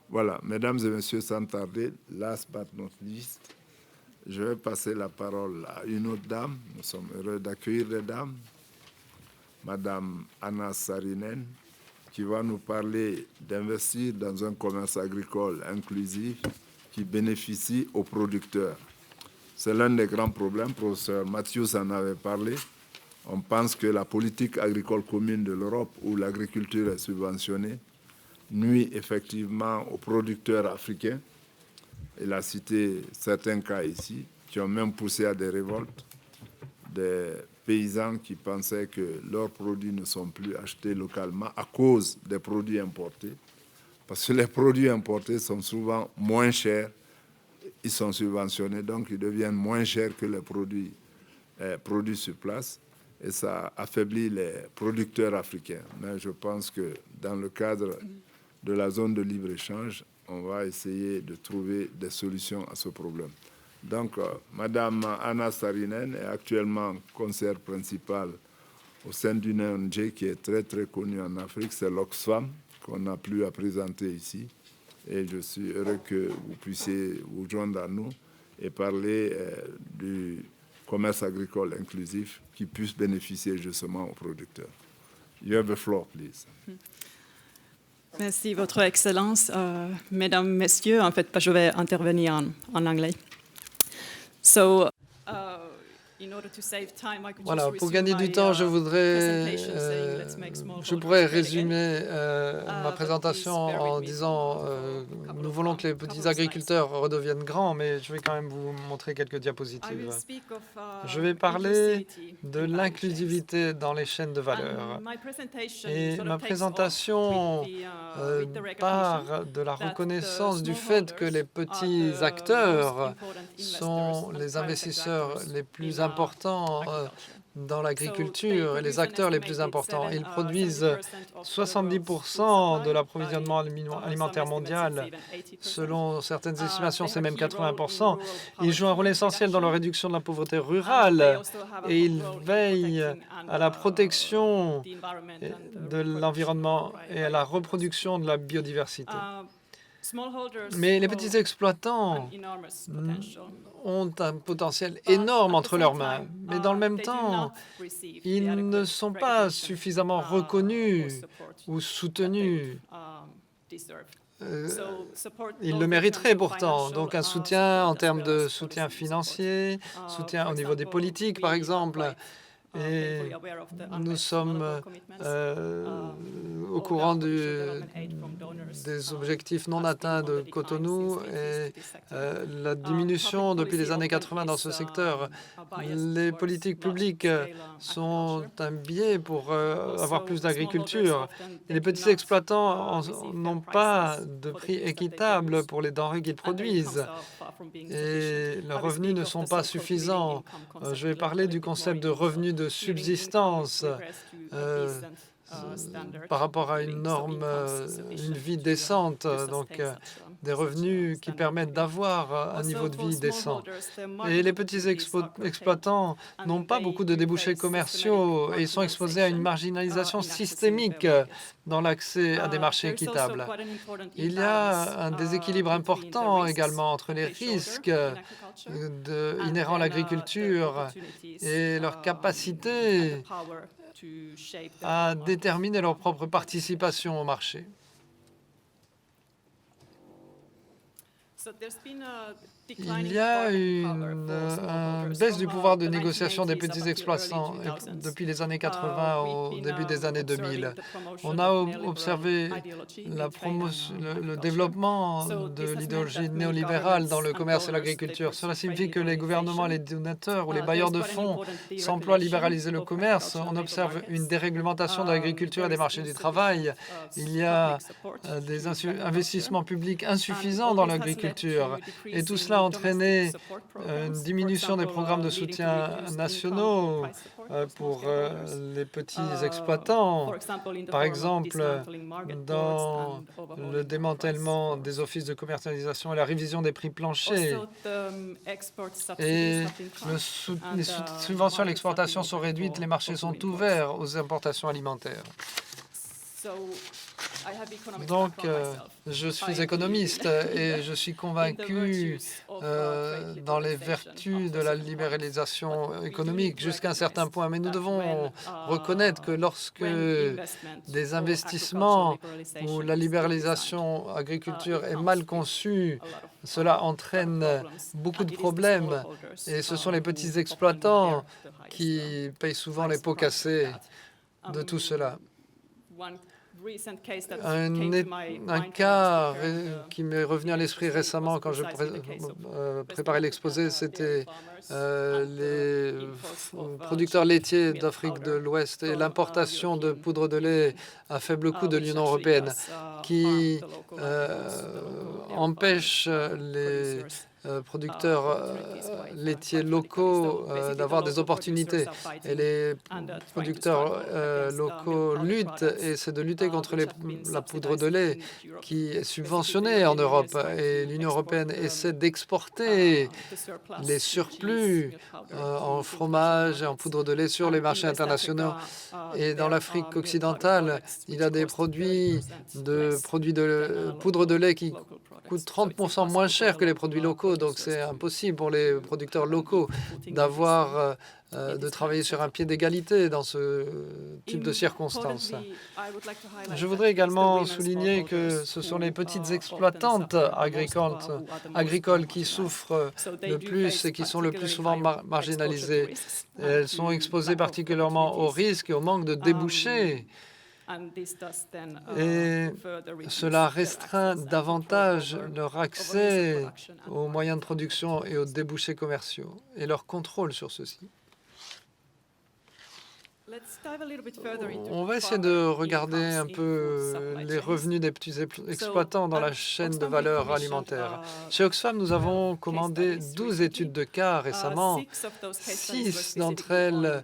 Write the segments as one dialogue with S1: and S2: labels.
S1: Voilà, mesdames et messieurs, sans tarder, last but not least, je vais passer la parole à une autre dame. Nous sommes heureux d'accueillir les dames. Madame Anna Saarinen, qui va nous parler d'investir dans un commerce agricole inclusif qui bénéficie aux producteurs. C'est l'un des grands problèmes. Professeur Mathieu en avait parlé. On pense que la politique agricole commune de l'Europe, où l'agriculture est subventionnée, nuit effectivement aux producteurs africains. Il a cité certains cas ici, qui ont même poussé à des révoltes, des paysans qui pensaient que leurs produits ne sont plus achetés localement à cause des produits importés, parce que les produits importés sont souvent moins chers, ils sont subventionnés, donc ils deviennent moins chers que les produits produits sur place, et ça affaiblit les producteurs africains. Mais je pense que dans le cadre de la zone de libre-échange, on va essayer de trouver des solutions à ce problème. Donc, Madame Anna Saarinen est actuellement conseillère principale au sein d'une ONG qui est très, très connue en Afrique, c'est l'Oxfam, qu'on n'a plus à présenter ici. Et je suis heureux que vous puissiez vous joindre à nous et parler du commerce agricole inclusif qui puisse bénéficier justement aux producteurs. You have the floor, please.
S2: Merci, Votre Excellence. Mesdames, Messieurs, en fait, je vais intervenir en anglais. So,
S3: voilà, pour gagner du temps, je pourrais résumer ma présentation en disant nous voulons que les petits agriculteurs redeviennent grands, mais je vais quand même vous montrer quelques diapositives. Je vais parler de l'inclusivité dans les chaînes de valeur. Et ma présentation part de la reconnaissance du fait que les petits acteurs sont les investisseurs les plus importants dans l'agriculture et les acteurs les plus importants. Ils produisent 70% de l'approvisionnement alimentaire mondial. Selon certaines estimations, c'est même 80%. Ils jouent un rôle essentiel dans la réduction de la pauvreté rurale et ils veillent à la protection de l'environnement et à la reproduction de la biodiversité. Mais les petits exploitants ont un potentiel énorme entre leurs mains. Mais dans le même temps, ils ne sont pas suffisamment reconnus ou soutenus. Ils le mériteraient pourtant. Donc un soutien en termes de soutien financier, soutien au niveau des politiques, par exemple. Et nous sommes au courant des objectifs non atteints de Cotonou et la diminution depuis les années 80 dans ce secteur. Les politiques publiques sont un biais pour avoir plus d'agriculture. Les petits exploitants n'ont pas de prix équitable pour les denrées qu'ils produisent et leurs revenus ne sont pas suffisants. Je vais parler du concept de revenu de subsistance par rapport à une norme, une vie décente, donc des revenus qui permettent d'avoir un niveau de vie décent. Et les petits exploitants n'ont pas beaucoup de débouchés commerciaux et ils sont exposés à une marginalisation systémique dans l'accès à des marchés équitables. Il y a un déséquilibre important également entre les risques inhérents à l'agriculture et leur capacité à déterminer leur propre participation au marché. Il y a une baisse du pouvoir de négociation des petits exploitants depuis les années 80 au début des années 2000. On a observé le développement de l'idéologie néolibérale dans le commerce et l'agriculture. Cela signifie que les gouvernements, les donateurs ou les bailleurs de fonds s'emploient à libéraliser le commerce. On observe une déréglementation de l'agriculture et des marchés du travail. Il y a des investissements publics insuffisants dans l'agriculture. Et tout cela a entraîné une diminution des programmes de soutien nationaux pour les petits exploitants. Par exemple, dans le démantèlement des offices de commercialisation et la révision des prix planchers. Et les subventions à l'exportation sont réduites, les marchés sont ouverts aux importations alimentaires. Donc, je suis économiste et je suis convaincu dans les vertus de la libéralisation économique jusqu'à un certain point. Mais nous devons reconnaître que lorsque des investissements ou la libéralisation agriculture est mal conçue, cela entraîne beaucoup de problèmes. Et ce sont les petits exploitants qui payent souvent les pots cassés de tout cela. Un cas qui m'est revenu à l'esprit récemment quand je préparais l'exposé, c'était les producteurs laitiers d'Afrique de l'Ouest et l'importation de poudre de lait à faible coût de l'Union européenne qui empêche les producteurs laitiers locaux d'avoir des opportunités. Et les producteurs locaux luttent, et c'est de lutter contre la poudre de lait qui est subventionnée en Europe. Et l'Union européenne essaie d'exporter les surplus en fromage et en poudre de lait sur les marchés internationaux. Et dans l'Afrique occidentale, il y a des produits de poudre de lait qui coûtent 30% moins cher que les produits locaux. Donc, c'est impossible pour les producteurs locaux de travailler sur un pied d'égalité dans ce type de circonstances. Je voudrais également souligner que ce sont les petites exploitantes agricoles qui souffrent le plus et qui sont le plus souvent marginalisées. Elles sont exposées particulièrement aux risques et au manque de débouchés. Et cela restreint davantage leur accès aux moyens de production et aux débouchés commerciaux et leur contrôle sur ceux-ci. On va essayer de regarder un peu les revenus des petits exploitants dans la chaîne de valeur alimentaire. Chez Oxfam, nous avons commandé 12 études de cas récemment. 6 d'entre elles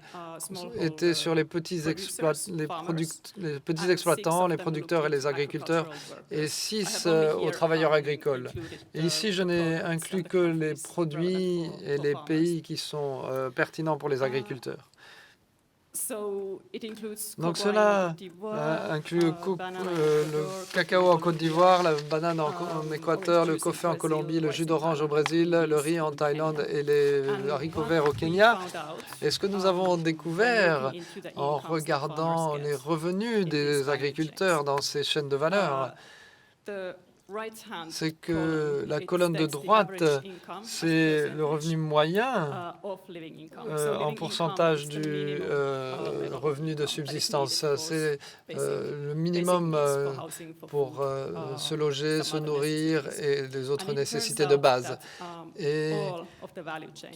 S3: étaient sur les petits exploitants, les producteurs et les agriculteurs, et 6 aux travailleurs agricoles. Et ici, je n'ai inclus que les produits et les pays qui sont pertinents pour les agriculteurs. Donc cela inclut le cacao en Côte d'Ivoire, la banane en Équateur, le café en Colombie, le jus d'orange au Brésil, le riz en Thaïlande et les haricots verts au Kenya. Et ce que nous avons découvert en regardant les revenus des agriculteurs dans ces chaînes de valeur, c'est que la colonne de droite, c'est le revenu moyen en pourcentage du revenu de subsistance. C'est le minimum pour se loger, se nourrir et les autres nécessités de base. Et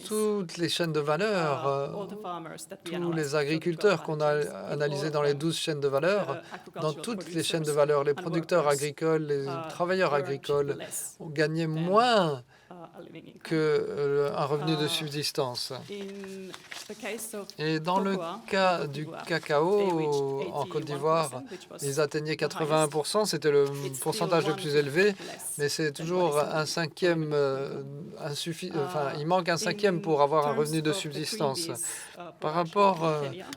S3: toutes les chaînes de valeur, tous les agriculteurs qu'on a analysés dans les 12 chaînes de valeur, dans toutes les chaînes de valeur, les producteurs agricoles, les travailleurs agricoles ont gagné moins qu'un revenu de subsistance. Et dans le cas du cacao en Côte d'Ivoire, ils atteignaient 81%, c'était le pourcentage le plus élevé, mais c'est toujours un cinquième il manque un cinquième pour avoir un revenu de subsistance. Par rapport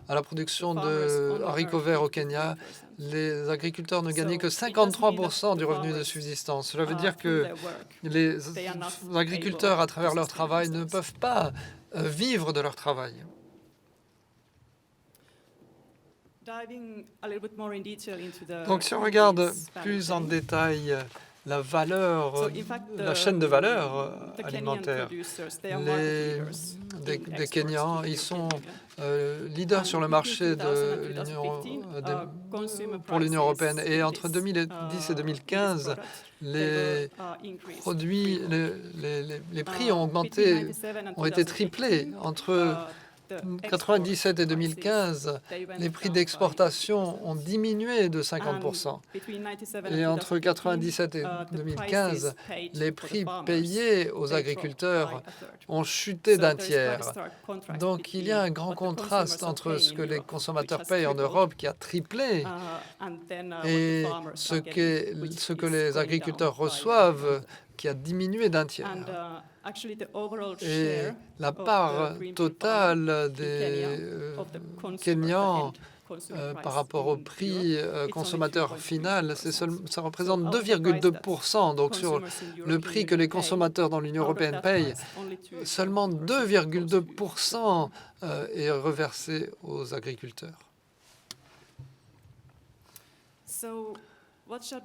S3: à la production de haricots verts au Kenya, les agriculteurs ne gagnaient que 53% du revenu de subsistance. Cela veut dire que les agriculteurs, à travers leur travail, ne peuvent pas vivre de leur travail. Donc, si on regarde plus en détail la valeur, la chaîne de valeur alimentaire, des Kenyans, ils sont leaders sur le marché pour l'Union européenne. Et entre 2010 et 2015, les produits, les prix ont augmenté, ont été triplés. Entre 1997 et 2015, les prix d'exportation ont diminué de 50%. Et entre 1997 et 2015, les prix payés aux agriculteurs ont chuté d'un tiers. Donc, il y a un grand contraste entre ce que les consommateurs payent en Europe, qui a triplé, et ce que les agriculteurs reçoivent, qui a diminué d'un tiers. Et la part totale des Kenyans par rapport au prix consommateur final, ça représente 2,2%. Donc sur le prix que les consommateurs dans l'Union européenne payent, seulement 2,2% est reversé aux agriculteurs.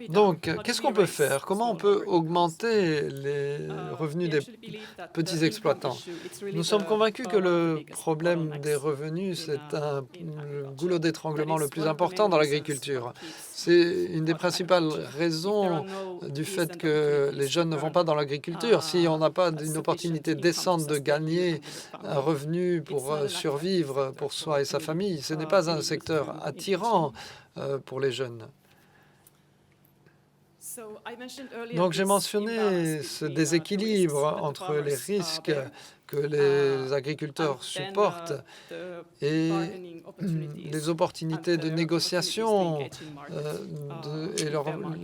S3: Donc, qu'est-ce qu'on peut faire? Comment on peut augmenter les revenus des petits exploitants? Nous sommes convaincus que le problème des revenus, c'est le goulot d'étranglement le plus important dans l'agriculture. C'est une des principales raisons du fait que les jeunes ne vont pas dans l'agriculture. Si on n'a pas une opportunité décente de gagner un revenu pour survivre pour soi et sa famille, ce n'est pas un secteur attirant pour les jeunes. Donc, j'ai mentionné ce déséquilibre entre les risques que les agriculteurs supportent et les opportunités de négociation et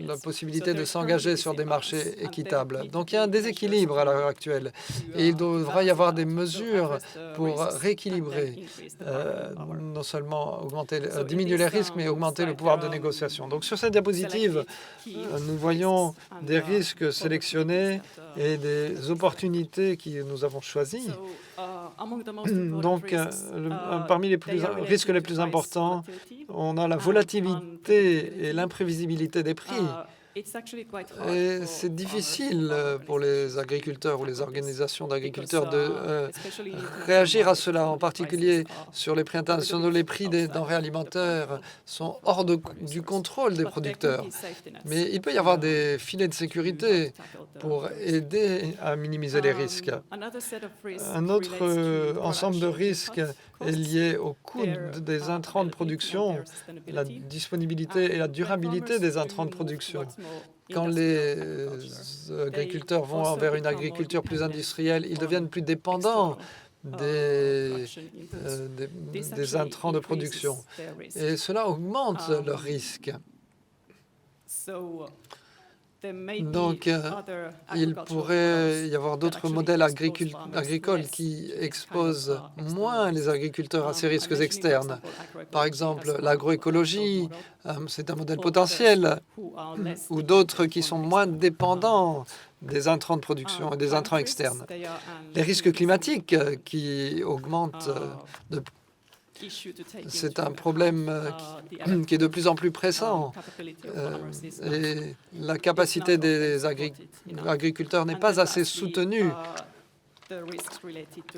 S3: la possibilité de s'engager sur des marchés équitables. Donc, il y a un déséquilibre à l'heure actuelle et il devra y avoir des mesures pour rééquilibrer, non seulement diminuer les risques, mais augmenter le pouvoir de négociation. Donc, sur cette diapositive, nous voyons des risques sélectionnés et des opportunités que nous avons choisies. Donc, parmi les risques les plus importants, on a la volatilité et l'imprévisibilité des prix. Et c'est difficile pour les agriculteurs ou les organisations d'agriculteurs de réagir à cela, en particulier sur les prix internationaux. Les prix des denrées alimentaires sont hors du contrôle des producteurs. Mais il peut y avoir des filets de sécurité pour aider à minimiser les risques. Un autre ensemble de risques est lié au coût des intrants de production, la disponibilité et la durabilité des intrants de production. Quand les agriculteurs vont vers une agriculture plus industrielle, ils deviennent plus dépendants des intrants de production. Et cela augmente leurs risques. Donc, il pourrait y avoir d'autres modèles agricoles qui exposent moins les agriculteurs à ces risques externes. Par exemple, l'agroécologie, c'est un modèle potentiel, ou d'autres qui sont moins dépendants des intrants de production et des intrants externes. Les risques climatiques qui augmentent c'est un problème qui est de plus en plus pressant et la capacité des agriculteurs n'est pas assez soutenue.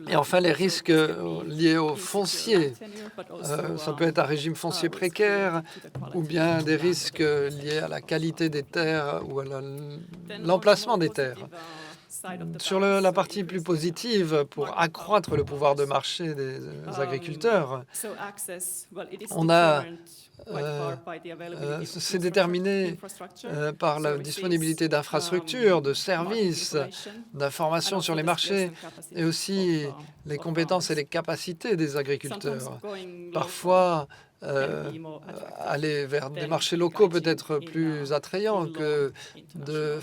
S3: Et enfin, les risques liés au foncier. Ça peut être un régime foncier précaire ou bien des risques liés à la qualité des terres ou à l'emplacement des terres. Sur la partie plus positive, pour accroître le pouvoir de marché des agriculteurs, c'est déterminé par la disponibilité d'infrastructures, de services, d'informations sur les marchés et aussi les compétences et les capacités des agriculteurs. Parfois, aller vers des marchés locaux peut être plus attrayant que de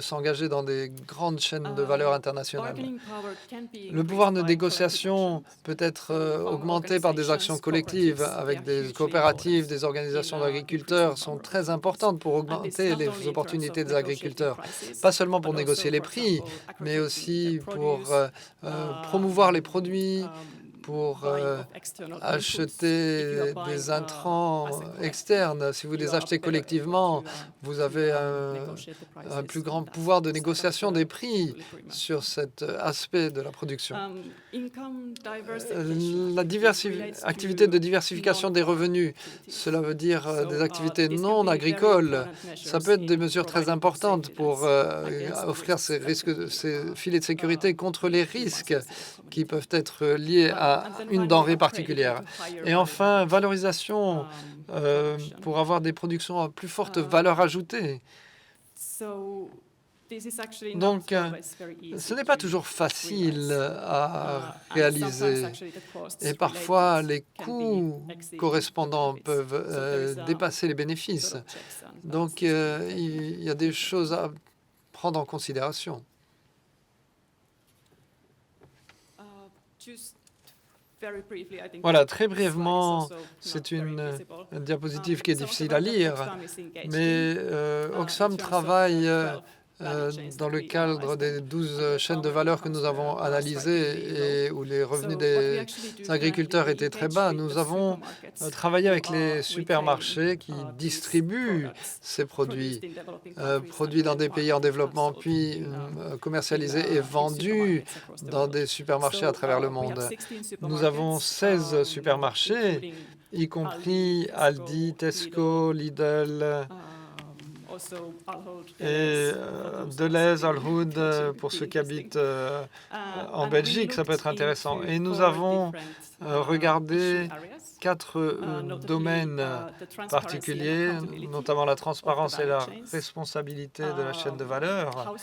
S3: s'engager dans des grandes chaînes de valeur internationales. Le pouvoir de négociation peut être augmenté par des actions collectives avec des coopératives, des organisations d'agriculteurs sont très importantes pour augmenter les opportunités des agriculteurs, pas seulement pour négocier les prix, mais aussi pour promouvoir les produits, pour acheter des intrants externes. Si vous les achetez collectivement, vous avez un plus grand pouvoir de négociation des prix sur cet aspect de la production. Activité de diversification des revenus, cela veut dire des activités non agricoles. Ça peut être des mesures très importantes pour offrir ces filets de sécurité contre les risques qui peuvent être liés à une denrée particulière. Et enfin, valorisation pour avoir des productions à plus forte valeur ajoutée. Donc, ce n'est pas toujours facile à réaliser. Et parfois, les coûts correspondants peuvent dépasser les bénéfices. Donc, il y a des choses à prendre en considération. Voilà, très brièvement, c'est une diapositive qui est difficile à lire, mais Oxfam travaille dans le cadre des 12 chaînes de valeur que nous avons analysées et où les revenus des agriculteurs étaient très bas. Nous avons travaillé avec les supermarchés qui distribuent ces produits, produits dans des pays en développement, puis commercialisés et vendus dans des supermarchés à travers le monde. Nous avons 16 supermarchés, y compris Aldi, Tesco, Lidl, et Delhaize, Alhoud, pour ceux qui habitent en Belgique, ça peut être intéressant. Et nous avons regardé 4 domaines particuliers, notamment la transparence et la responsabilité de la chaîne de valeur,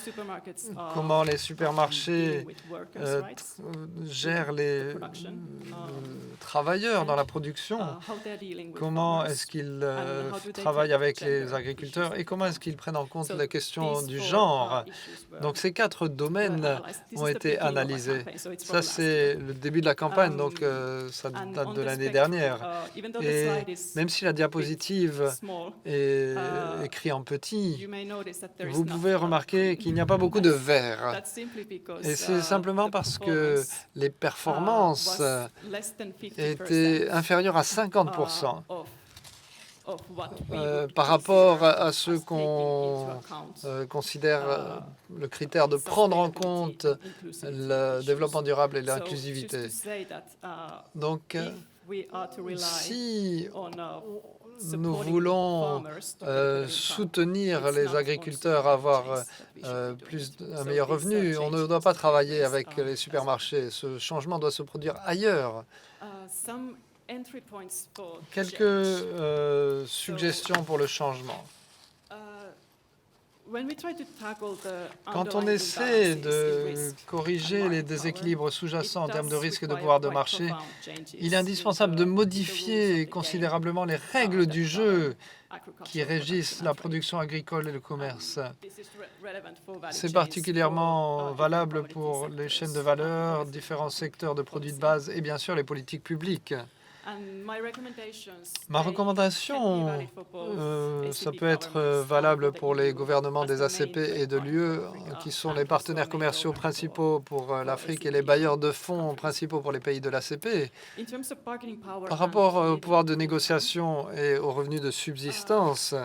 S3: comment les supermarchés gèrent les travailleurs dans la production, comment est-ce qu'ils travaillent avec les agriculteurs et comment est-ce qu'ils prennent en compte la question du genre. Donc ces 4 domaines ont été analysés. Ça, c'est le début de la campagne, donc ça date de l'année dernière. Et même si la diapositive est écrite en petit, vous pouvez remarquer qu'il n'y a pas beaucoup de vert. Et c'est simplement parce que les performances étaient inférieures à 50%. Par rapport à ce qu'on considère le critère de prendre en compte le développement durable et l'inclusivité. Donc, si nous voulons soutenir les agriculteurs à avoir un meilleur revenu, on ne doit pas travailler avec les supermarchés. Ce changement doit se produire ailleurs. Quelques suggestions pour le changement. Quand on essaie de corriger les déséquilibres sous-jacents en termes de risque de pouvoir de marché, il est indispensable de modifier considérablement les règles du jeu qui régissent la production agricole et le commerce. C'est particulièrement valable pour les chaînes de valeur, différents secteurs de produits de base et bien sûr les politiques publiques. Ma recommandation, ça peut être valable pour les gouvernements des ACP et de l'UE, qui sont les partenaires commerciaux principaux pour l'Afrique et les bailleurs de fonds principaux pour les pays de l'ACP. Par rapport au pouvoir de négociation et aux revenus de subsistance,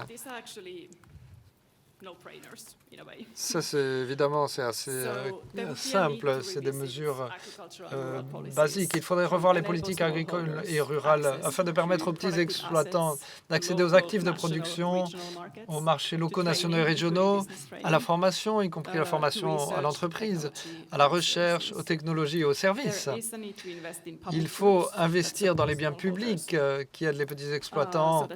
S3: ça, évidemment, c'est assez simple. C'est des mesures basiques. Il faudrait revoir les politiques agricoles et rurales afin de permettre aux petits exploitants d'accéder aux actifs de production, aux marchés locaux, nationaux et régionaux, à la formation, y compris la formation à l'entreprise, à la recherche, aux technologies et aux services. Il faut investir dans les biens publics qui aident les petits exploitants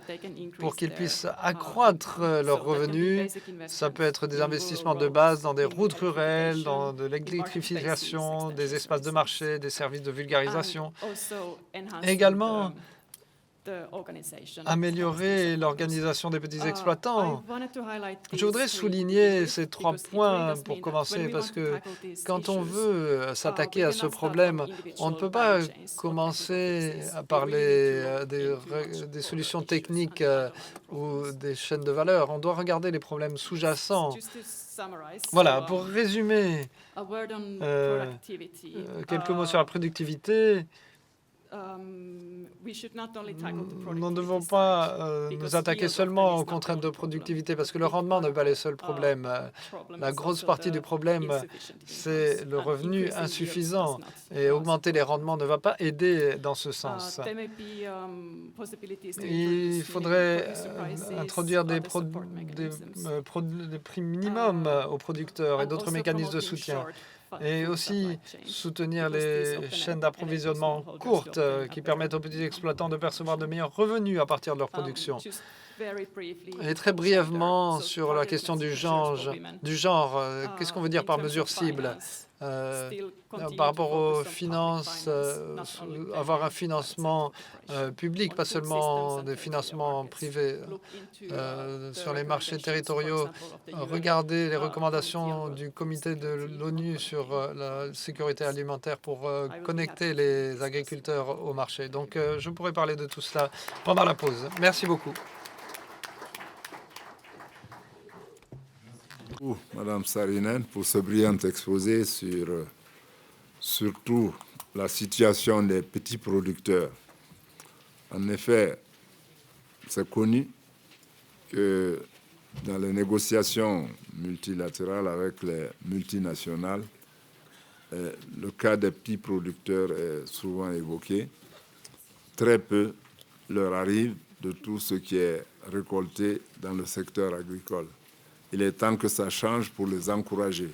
S3: pour qu'ils puissent accroître leurs revenus. Ça peut être des investissements de base dans des routes rurales, dans de l'électrification, des espaces de marché, des services de vulgarisation. Également, améliorer l'organisation des petits exploitants. Je voudrais souligner ces 3 points pour commencer, parce que quand on veut s'attaquer à ce problème, on ne peut pas commencer à parler des solutions techniques ou des chaînes de valeur. On doit regarder les problèmes sous-jacents. Voilà, pour résumer, quelques mots sur la productivité. Nous ne devons pas nous attaquer seulement aux contraintes de productivité parce que le rendement n'est pas le seul problème. La grosse partie du problème, c'est le revenu insuffisant et augmenter les rendements ne va pas aider dans ce sens. Il faudrait introduire des prix minimums aux producteurs et d'autres mécanismes de soutien. Et aussi soutenir les chaînes d'approvisionnement courtes qui permettent aux petits exploitants de percevoir de meilleurs revenus à partir de leur production. Et très brièvement sur la question du genre, qu'est-ce qu'on veut dire par mesure cible? par rapport aux finances, avoir un financement public, pas seulement des financements privés. Sur les marchés territoriaux, regardez les recommandations du comité de l'ONU sur la sécurité alimentaire pour connecter les agriculteurs au marché. Donc, je pourrais parler de tout cela pendant la pause. Merci beaucoup.
S1: Madame Saarinen, pour ce brillant exposé sur surtout la situation des petits producteurs. En effet, c'est connu que dans les négociations multilatérales avec les multinationales, le cas des petits producteurs est souvent évoqué. Très peu leur arrive de tout ce qui est récolté dans le secteur agricole. Il est temps que ça change pour les encourager.